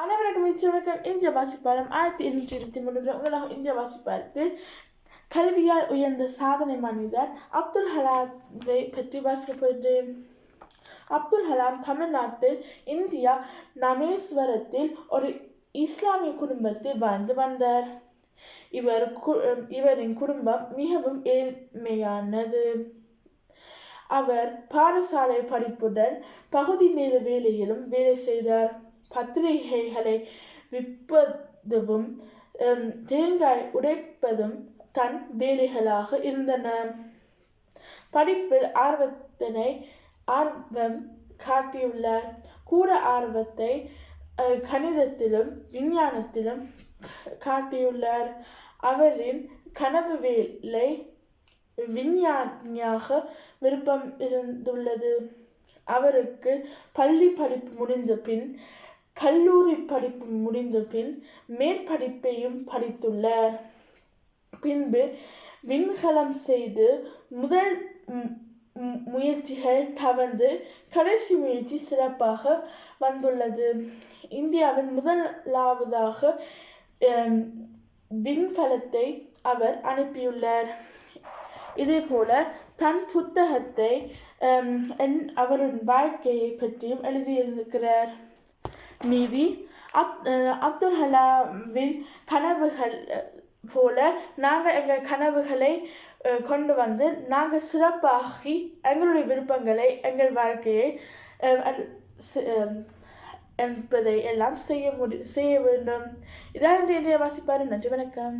அனைவருக்கும் வணக்கம். இந்திய வாசிப்பாரம் 1223 உலக இந்திய வாசிப்பாரத்தில் கல்வியால் உயர்ந்த சாதனை மனிதர் அப்துல் கலாமை பற்றி வாசிக்கப்படுகிறேன். அப்துல் கலாம் தமிழ்நாட்டில் இந்தியா ராமேஸ்வரத்தில் ஒரு இஸ்லாமிய குடும்பத்தில் வாழ்ந்து வந்தார். இவரின் குடும்பம் மிகவும் ஏழ்மையானது. அவர் பாடசாலை படிப்புடன் பகுதி நேர வேலையிலும் வேலை செய்தார். பத்திரிகைகளை விற்பதும் தேங்காய் உடைப்பதும் தன் வேலைகளாக இருந்தன. படிப்பில் ஆர்வம் காட்டியுள்ளார். கூட ஆர்வத்தை கணிதத்திலும் விஞ்ஞானத்திலும் காட்டியுள்ளார். அவரின் கனவு வேலை விஞ்ஞானியாக விருப்பம் இருந்துள்ளது. அவருக்கு பள்ளி படிப்பு முடிந்த பின் கல்லூரி படிப்பு முடிந்த பின் மேற்படிப்பையும் படித்துள்ளார். பின்பு விண்கலம் செய்து முதல் முயற்சிகள் தவறு கடைசி முயற்சி சிறப்பாக வந்துள்ளது. இந்தியாவின் முதலாவதாக விண்கலத்தை அவர் அனுப்பியுள்ளார். இதேபோல தன் புத்தகத்தை அவரின் வாழ்க்கையை பற்றியும் எழுதியிருக்கிறார். நீதி அப்துல் கலாமின் கனவுகள் போல நாங்கள் எங்கள் கனவுகளை கொண்டு வந்து நாங்கள் சிறப்பாகி எங்களுடைய விருப்பங்களை எங்கள் வாழ்க்கையை என்பதை எல்லாம் செய்ய வேண்டும். இதான் இன்றைய வாசிப்பாரு. நன்றி, வணக்கம்.